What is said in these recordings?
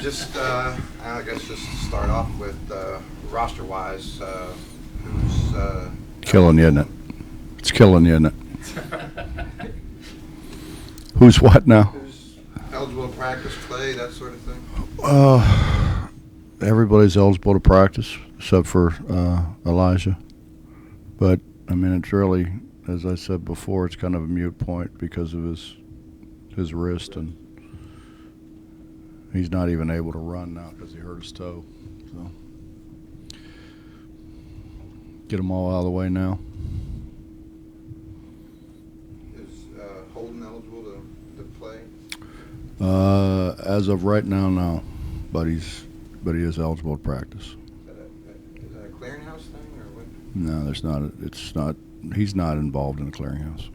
Just, I guess just to start off with, roster-wise, who's, Killing you, isn't it? It's killing you, isn't it? Who's what now? who's eligible to practice, play, that sort of thing? Everybody's eligible to practice except for Elijah. But, I mean, it's really, as I said before, it's kind of a moot point because of his wrist, and he's not even able to run now because he hurt his toe. So, get them all out of the way now. Is Holden eligible to play? As of right now, no. But he is eligible to practice. Is that a clearinghouse thing, or what? No, there's not. It's not. He's not involved in the clearinghouse.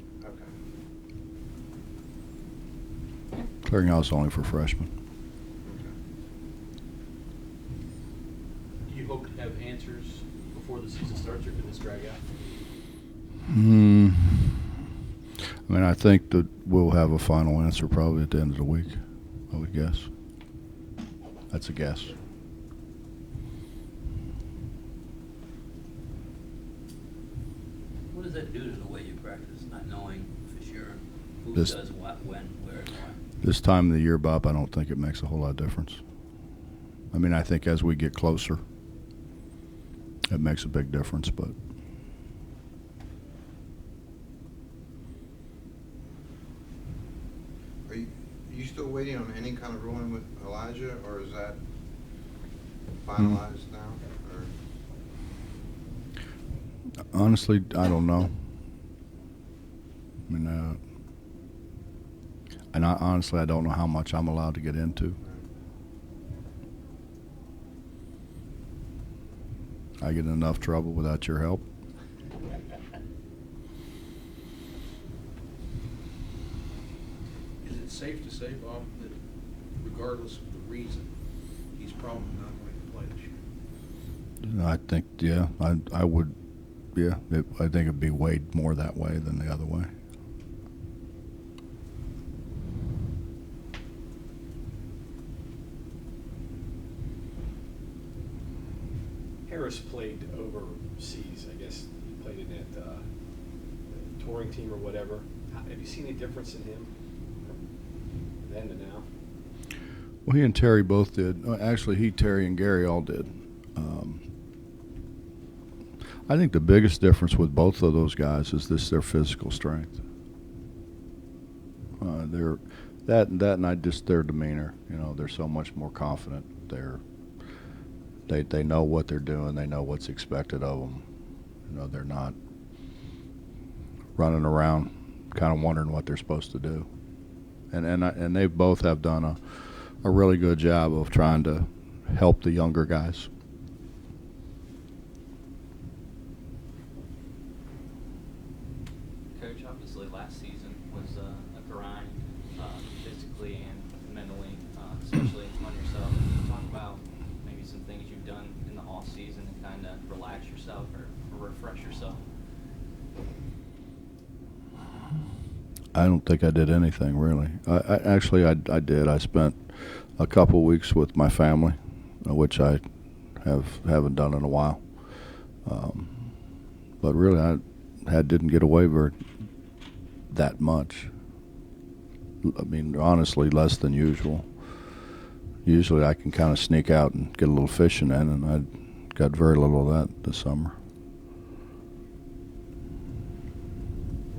Okay. Clearinghouse only for freshmen. Do you hope to have answers before the season starts, or could this drag out? I mean, I think that we'll have a final answer probably at the end of the week, I would guess. That's a guess. What does that do to the way you practice, not knowing for sure who This- does what, when, where, and why? This time of the year, Bob, I don't think it makes a whole lot of difference. I mean, I think as we get closer, it makes a big difference, but Are you still waiting on any kind of ruling with Elijah, or is that finalized now? Or honestly, I don't know. I mean, and honestly, I don't know how much I'm allowed to get into. I get in enough trouble without your help. Is it safe to say, Bob, that regardless of the reason, he's probably not going to play this year? I think, yeah, I would, yeah, I think it'd be weighed more that way than the other way. Harris played overseas. I guess he played in that touring team or whatever. Have you seen any difference in him from then to now? Well, he and Terry both did. Actually, Terry, and Gary all did. I think the biggest difference with both of those guys is their physical strength. Their demeanor. You know, they're so much more confident. They know what they're doing. They know what's expected of them. You know, they're not running around, kind of wondering what they're supposed to do. And they both have done a really good job of trying to help the younger guys. Coach, obviously last season was a grind, physically and mentally, especially on yourself. Can you talk about maybe some things you've done in the off season to kind of relax yourself or refresh yourself? I don't think I did anything really. I did. I spent a couple weeks with my family, which I haven't done in a while. But really, I didn't get away that much. I mean, honestly, less than usual. Usually, I can kind of sneak out and get a little fishing in, and I got very little of that this summer.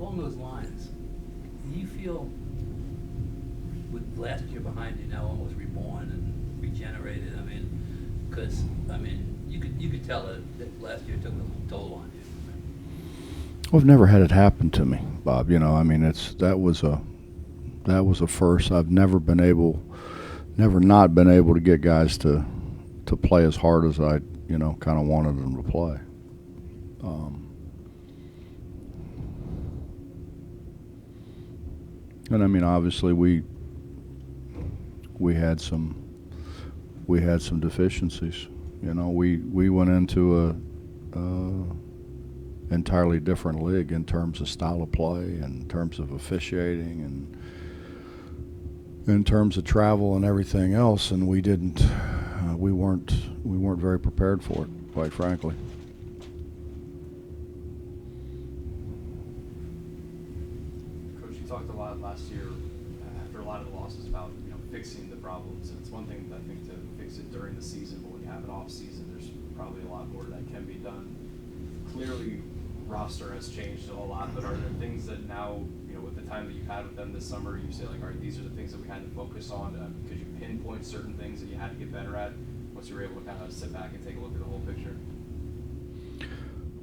Along those lines, do you feel, with last year behind you, now almost reborn and regenerated? I mean, because you could tell that last year took a toll on you. Well, I've never had it happen to me, Bob. You know, I mean, that was a first. I've never not been able to get guys to play as hard as I, kind of wanted them to play. And I mean, obviously we had some deficiencies. You know, we went into a entirely different league in terms of style of play, in terms of officiating, and in terms of travel and everything else, and we didn't. We weren't very prepared for it, quite frankly. Coach, you talked a lot last year after a lot of the losses about fixing the problems, and it's one thing I think to fix it during the season, but when you have an off season, there's probably a lot more that can be done. Clearly, roster has changed a lot, but are there things that now, with the time that you've had with them this summer, you say like, all right, these are the things that we had to focus on? Could you pinpoint certain things that you had to get better at once you were able to kind of sit back and take a look at the whole picture?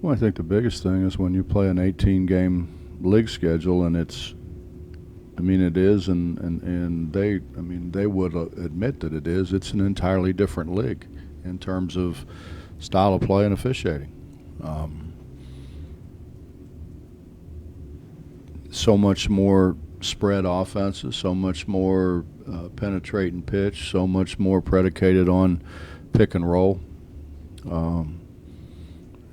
Well, I think the biggest thing is when you play an 18-game league schedule, and it's, I mean, it is, and they would admit that it is. It's an entirely different league in terms of style of play and officiating. So much more spread offenses, so much more penetrate and pitch, so much more predicated on pick and roll,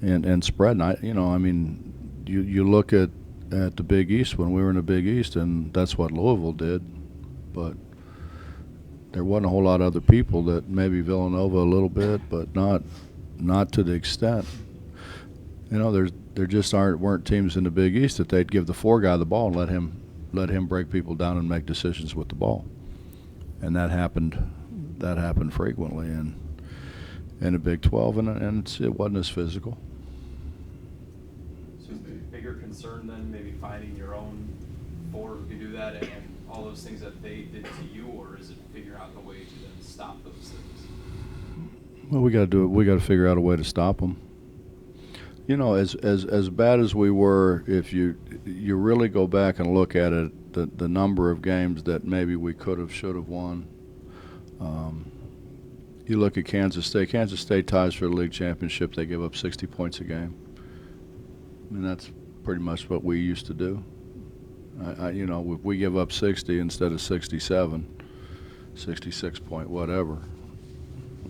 and spread. And you look at the Big East when we were in the Big East, and that's what Louisville did, but there wasn't a whole lot of other people that maybe Villanova a little bit, but not to the extent. There just weren't teams in the Big East that they'd give the four guy the ball and let him break people down and make decisions with the ball, and that happened frequently in the Big 12, and it wasn't as physical. So is the bigger concern then maybe finding your own four who can do that and all those things that they did to you, or is it figure out a way to then stop those things? Well, we got to do it. We got to figure out a way to stop them. As bad as we were, if you really go back and look at it, the number of games that maybe we could have, should have won. You look at Kansas State. Kansas State ties for the league championship. They give up 60 points a game. I mean, that's pretty much what we used to do. If we give up 60 instead of 67, 66 point whatever,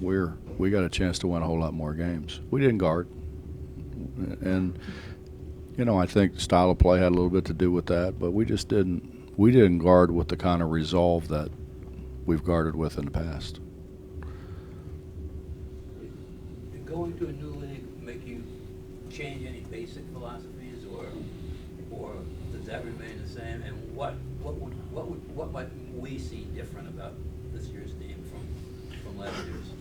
we got a chance to win a whole lot more games. We didn't guard. And I think style of play had a little bit to do with that, but we didn't guard with the kind of resolve that we've guarded with in the past. Did going to a new league make you change any basic philosophies, or does that remain the same? And what might we see different about this year's team from last year's?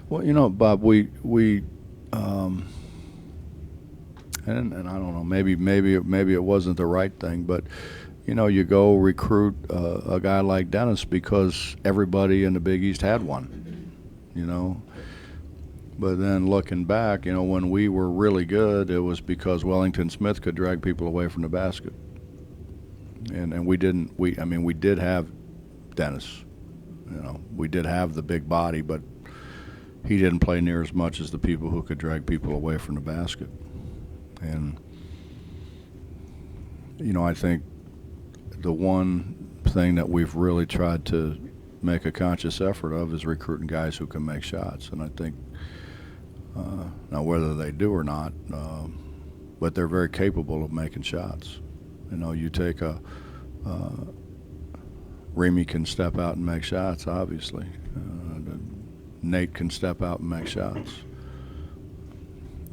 Well, Bob, we and I don't know, maybe it wasn't the right thing, but you go recruit a guy like Dennis because everybody in the Big East had one, But then looking back, when we were really good, it was because Wellington Smith could drag people away from the basket, and we didn't. We did have Dennis, we did have the big body, but he didn't play near as much as the people who could drag people away from the basket. And, I think the one thing that we've really tried to make a conscious effort of is recruiting guys who can make shots. And I think, now whether they do or not, but they're very capable of making shots. You take Remy can step out and make shots, obviously. Nate can step out and make shots.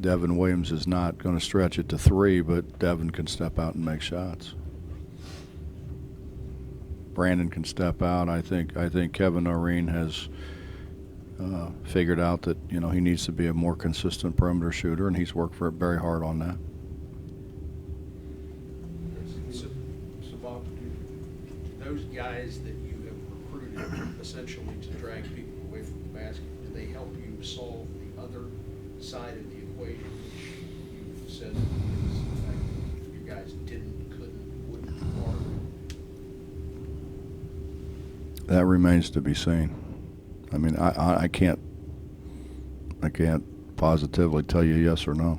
Devin Williams is not going to stretch it to three, but Devin can step out and make shots. Brandon can step out. I think Kevin Noreen has figured out that he needs to be a more consistent perimeter shooter, and he's worked very hard on that. So Bob, those guys that you have recruited essentially to drag people away from the basket, do they help you solve the other side of the equation, which you've said is the fact that you guys wouldn't guard? That remains to be seen. I mean, I can't positively tell you yes or no.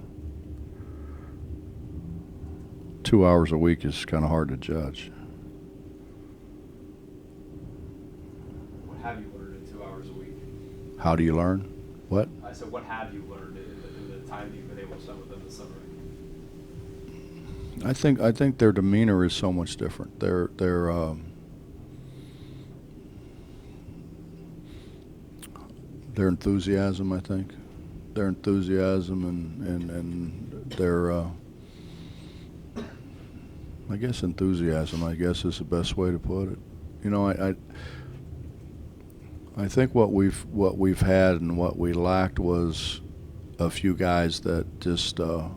2 hours a week is kind of hard to judge. What have you learned in 2 hours a week? How do you learn? What? I said, what have you learned in the time you've been able to spend with them this summer? I think their demeanor is so much different. their enthusiasm, I think. Their enthusiasm and their, I guess enthusiasm, I guess is the best way to put it. You know, I think what we've had and what we lacked was a few guys that just, you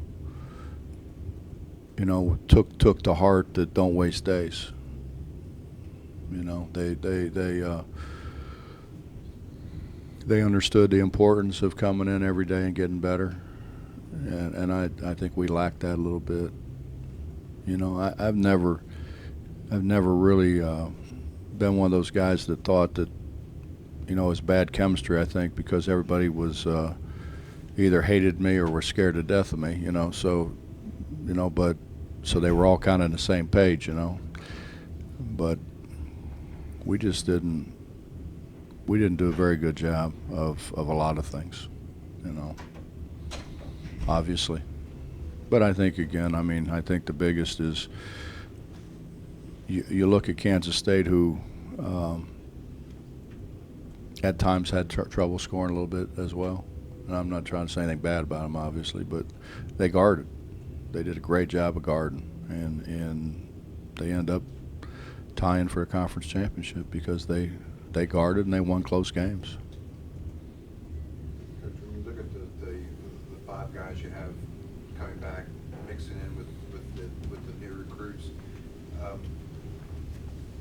know, took to heart that don't waste days. You know, they understood the importance of coming in every day and getting better, and I think we lacked that a little bit. You know, I've never really been one of those guys that thought that, you know, it was bad chemistry. I think because everybody was either hated me or were scared to death of me. You know, so you know, but so they were all kind of on the same page. You know, but we just didn't. We didn't do a very good job of a lot of things, you know, obviously. But I think, again, I mean, I think the biggest is you look at Kansas State, who at times had trouble scoring a little bit as well. And I'm not trying to say anything bad about them, obviously, but they guarded. They did a great job of guarding, and they end up tying for a conference championship because they guarded and they won close games. Coach, when you look at the five guys you have coming back, mixing in with the new recruits,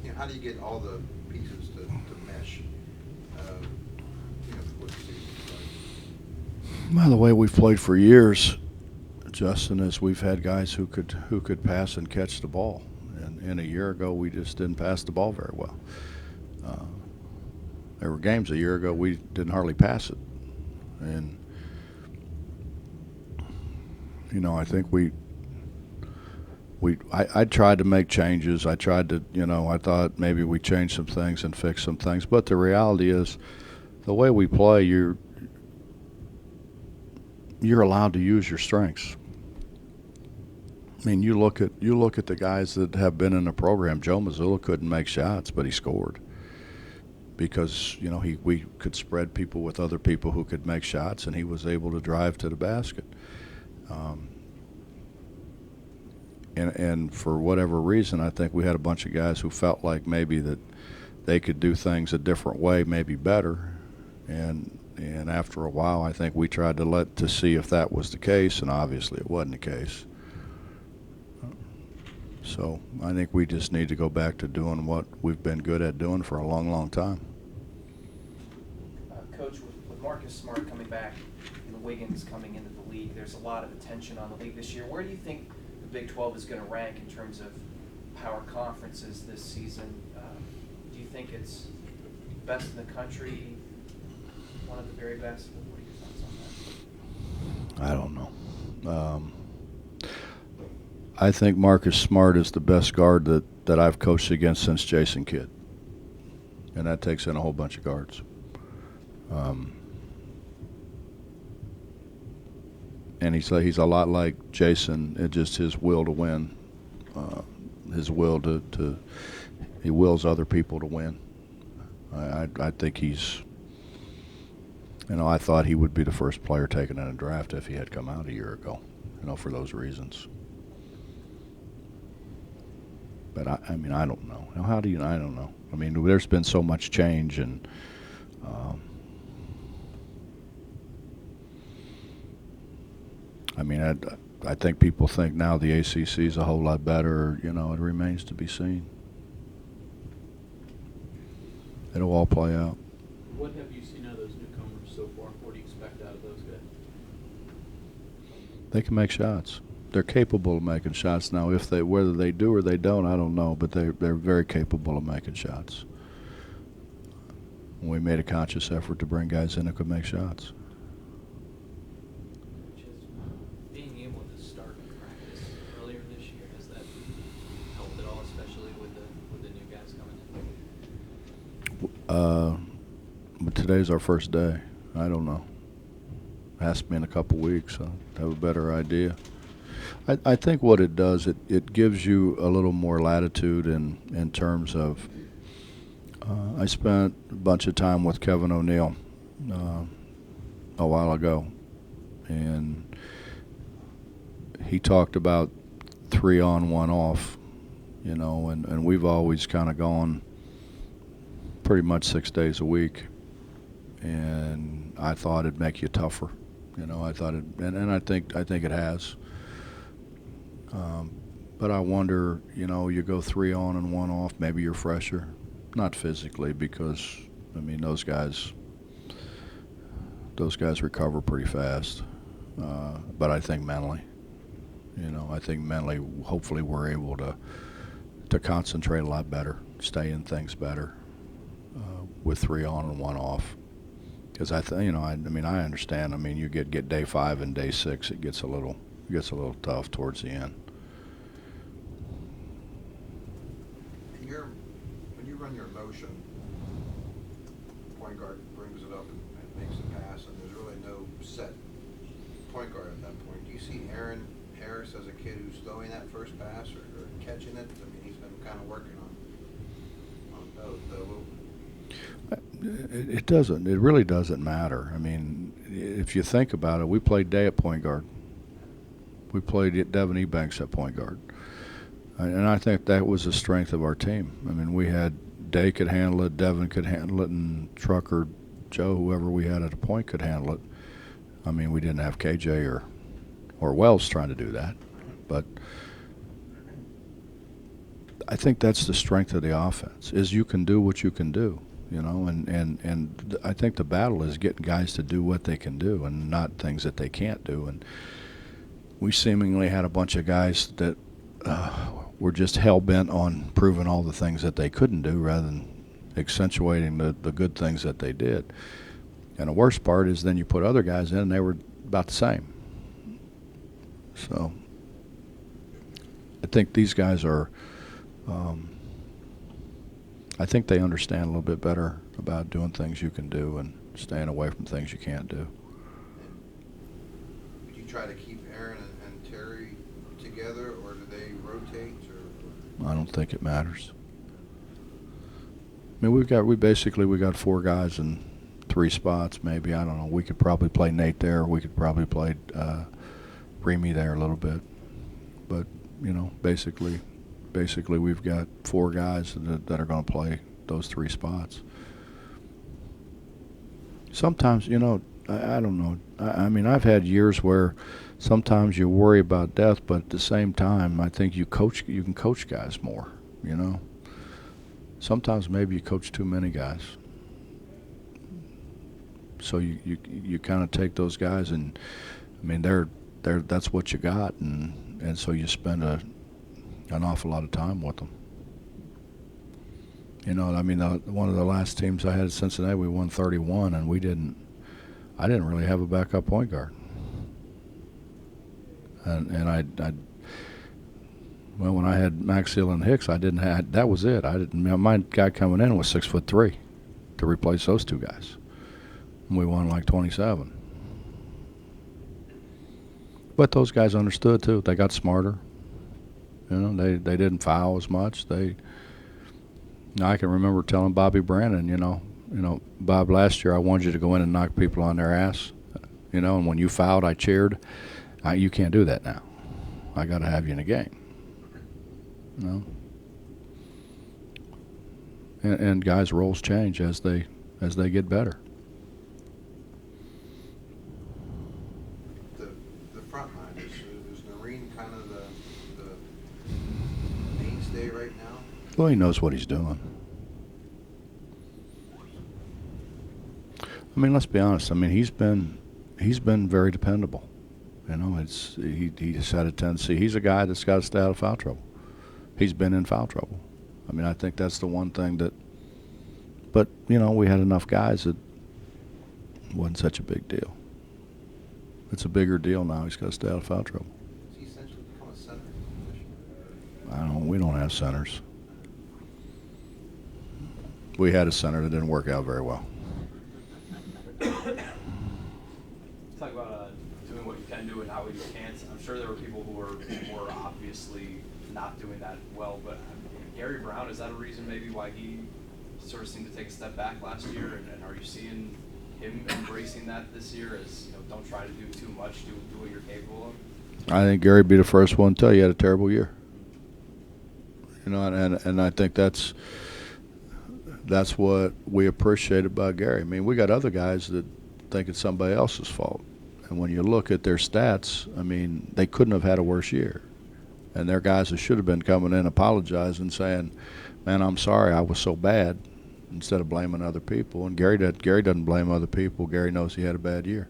you know, how do you get all the pieces to mesh? You know, before the season's like? Well, the way we've played for years, Justin, is we've had guys who could pass and catch the ball, and a year ago we just didn't pass the ball very well. There were games a year ago we didn't hardly pass it, and you know, I think I tried to make changes. I tried to, you know, I thought maybe we changed some things and fixed some things, but the reality is, the way we play, you're allowed to use your strengths. I mean, you look at the guys that have been in the program. Joe Mazzulla couldn't make shots, but he scored because, you know, we could spread people with other people who could make shots, and he was able to drive to the basket. And for whatever reason, I think we had a bunch of guys who felt like maybe that they could do things a different way, maybe better. And after a while, I think we tried to see if that was the case, and obviously it wasn't the case. So I think we just need to go back to doing what we've been good at doing for a long, long time. Coach, with Marcus Smart coming back and Wiggins coming into the league, there's a lot of attention on the league this year. Where do you think the Big 12 is going to rank in terms of power conferences this season? Do you think it's best in the country, one of the very best? What are your thoughts on that? I don't know. I think Marcus Smart is the best guard that I've coached against since Jason Kidd, and that takes in a whole bunch of guards. And he's a lot like Jason. It's just his will to win, his will to he wills other people to win. I think he's, you know, I thought he would be the first player taken in a draft if he had come out a year ago, you know, for those reasons. But I mean, I don't know. How do you? I don't know. I mean, there's been so much change, and I mean, I think people think now the ACC is a whole lot better. You know, it remains to be seen. It'll all play out. What have you seen out of those newcomers so far? What do you expect out of those guys? They can make shots. They're capable of making shots now. Whether they do or they don't, I don't know. But they're very capable of making shots. We made a conscious effort to bring guys in who could make shots. Just being able to start practice earlier this year, has that helped at all, especially with the new guys coming in? But today's our first day. I don't know. Has to be in a couple weeks. I'll have a better idea. I think what it does, it gives you a little more latitude in terms of, I spent a bunch of time with Kevin O'Neill a while ago, and he talked about 3 on, 1 off, you know, and we've always kind of gone pretty much 6 days a week, and I thought it'd make you tougher, you know. I thought it, and I think it has. But I wonder, you know, you go 3 on and 1 off, maybe you're fresher, not physically, because I mean those guys recover pretty fast, but I think mentally, you know, hopefully we're able to concentrate a lot better, stay in things better with 3 on and 1 off. Because you know, I mean, I understand. I mean, you get day 5 and day 6, it gets a little tough towards the end. When you run your motion, point guard brings it up and makes the pass, and there's really no set point guard at that point. Do you see Aaron Harris as a kid who's throwing that first pass or catching it? I mean, he's been kind of working on the little. It doesn't. It really doesn't matter. I mean, if you think about it, we played Day at point guard. We played Devin Ebanks at point guard. And I think that was the strength of our team. I mean, we had Day could handle it, Devin could handle it, and Trucker, Joe, whoever we had at a point could handle it. I mean, we didn't have KJ or Wells trying to do that. But I think that's the strength of the offense, is you can do what you can do, you know, and I think the battle is getting guys to do what they can do and not things that they can't do. And we seemingly had a bunch of guys that were just hell-bent on proving all the things that they couldn't do rather than accentuating the good things that they did. And the worst part is then you put other guys in and they were about the same. So I think these guys are I think they understand a little bit better about doing things you can do and staying away from things you can't do. Would you try to keep Aaron and Terry together, or do they rotate? Or? I don't think it matters. I mean, we got 4 guys in 3 spots, maybe. I don't know. We could probably play Nate there. We could probably play Remy there a little bit. But, you know, basically we've got 4 guys that are going to play those 3 spots. Sometimes, you know, I don't know. I mean, I've had years where sometimes you worry about depth, but at the same time, I think you can coach guys more, you know. Sometimes maybe you coach too many guys. So you kind of take those guys, and I mean that's what you got, and so you spend an awful lot of time with them. You know, I mean, one of the last teams I had at Cincinnati, we won 31, and I didn't really have a backup point guard. And well, when I had Maxill and Hicks, that was it. My guy coming in was 6'3" to replace those 2 guys. And we won like 27. But those guys understood too. They got smarter. You know, they didn't foul as much. I can remember telling Bobby Brandon, you know, Bob, last year I wanted you to go in and knock people on their ass, you know, and when you fouled, I cheered. You can't do that now. I got to have you in a game. You know, and guys' roles change as they get better. The front line is Noreen kind of the mainstay right now? Well, he knows what he's doing. I mean, let's be honest. I mean, he's been very dependable. You know, he just had a tendency. He's a guy that's got to stay out of foul trouble. He's been in foul trouble. I mean, I think that's the one thing that. But you know, we had enough guys that it wasn't such a big deal. It's a bigger deal now. He's got to stay out of foul trouble. Has he essentially become a center position? I don't. We don't have centers. We had a center that didn't work out very well. Talk about doing what you can do and not what you can't. I'm sure there were people who were more obviously not doing that well, but Gary Brown, is that a reason maybe why he sort of seemed to take a step back last year? And are you seeing him embracing that this year as, you know, don't try to do too much, do what you're capable of? I think Gary'd be the first one to tell you he had a terrible year. You know, and I think that's what we appreciate about Gary. I mean, we got other guys that think it's somebody else's fault. And when you look at their stats, I mean, they couldn't have had a worse year. And they're guys that should have been coming in apologizing, saying, man, I'm sorry I was so bad, instead of blaming other people. And Gary doesn't blame other people. Gary knows he had a bad year.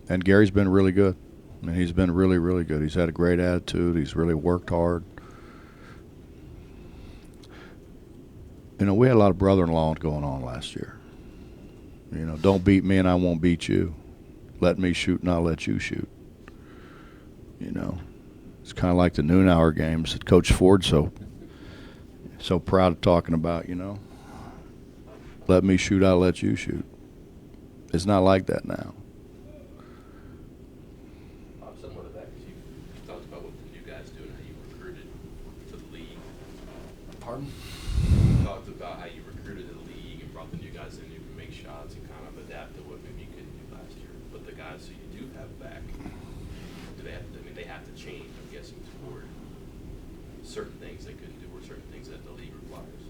And Gary's been really good. I mean, he's been really, really good. He's had a great attitude. He's really worked hard. You know, we had a lot of brother-in-law going on last year. You know, don't beat me and I won't beat you. Let me shoot and I'll let you shoot. You know, it's kind of like the noon hour games that Coach Ford's so proud of talking about, you know. Let me shoot, I'll let you shoot. It's not like that now. Similar to that, because you talked about what the new guys do and how you recruited to the league. Pardon? You talked about how you recruited the league and brought the new guys in who can make shots and kind of adapt to what maybe you couldn't do last year. But the guys who you do have back, do they have to, I mean, they have to change, I'm guessing, toward certain things they couldn't do or certain things that the league requires.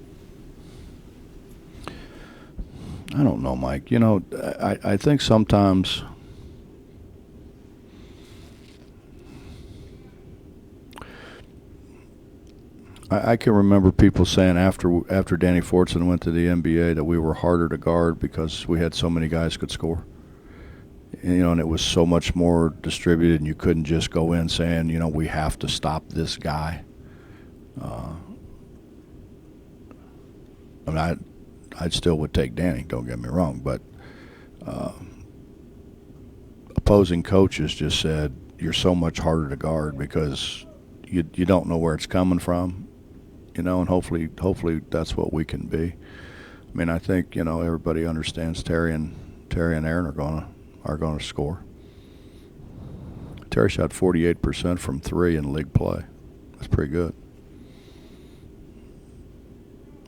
I don't know, Mike. You know, I think sometimes I can remember people saying after Danny Fortson went to the NBA that we were harder to guard because we had so many guys who could score. You know, and it was so much more distributed, and you couldn't just go in saying, you know, we have to stop this guy. I mean, I still would take Danny, don't get me wrong, but opposing coaches just said you're so much harder to guard because you don't know where it's coming from, you know, and hopefully that's what we can be. I mean, I think, you know, everybody understands Terry and Aaron are gonna score. Terry shot 48% from three in league play. That's pretty good.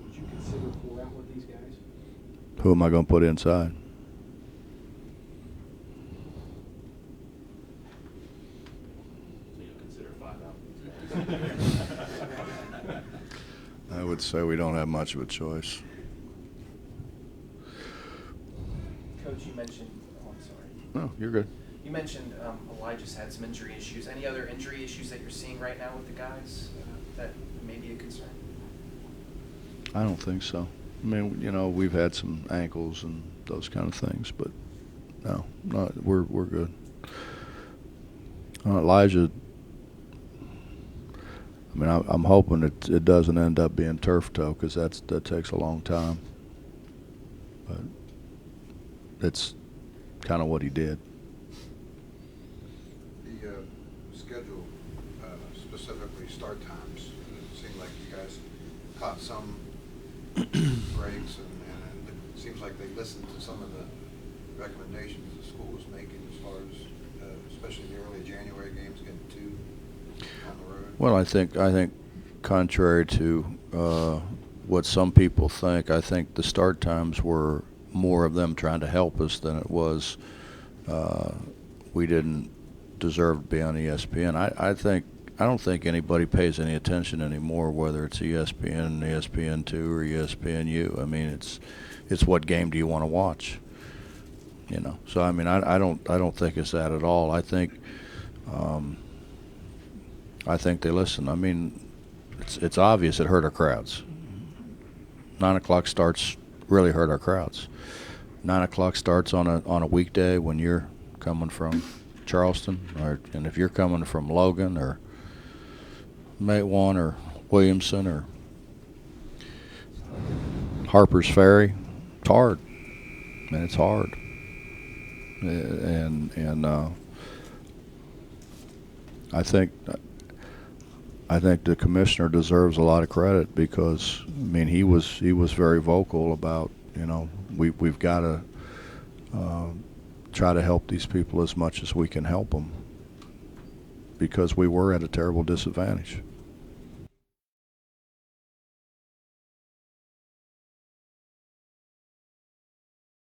Would you consider pull out with these guys? Who am I going to put inside? So you'll consider 5 out. I would say we don't have much of a choice. Coach, you mentioned, oh, I'm sorry. No, you're good. You mentioned Elijah's had some injury issues. Any other injury issues that you're seeing right now with the guys that may be a concern? I don't think so. I mean, you know, we've had some ankles and those kind of things, but no, we're good. Elijah, I mean, I'm hoping it doesn't end up being turf toe because that takes a long time. But it's kind of what he did. The schedule, specifically start times, it seemed like you guys caught some breaks, and it seems like they listened to some of the recommendations the school was making as far as, especially the early January games, getting 2 on the road. Well, I think contrary to what some people think, I think the start times were more of them trying to help us than it was we didn't deserve to be on ESPN. I don't think anybody pays any attention anymore, whether it's ESPN, ESPN2, or ESPNU. I mean, it's what game do you want to watch? You know. So I mean, I don't think it's that at all. I think they listen. I mean, it's obvious it hurt our crowds. 9 o'clock starts really hurt our crowds. 9 o'clock starts on a weekday when you're coming from Charleston, and if you're coming from Logan or Matewan or Williamson or Harper's Ferry, it's hard. Man, it's hard. And I think the commissioner deserves a lot of credit because I mean he was very vocal about, you know, we've got to try to help these people as much as we can help them because we were at a terrible disadvantage.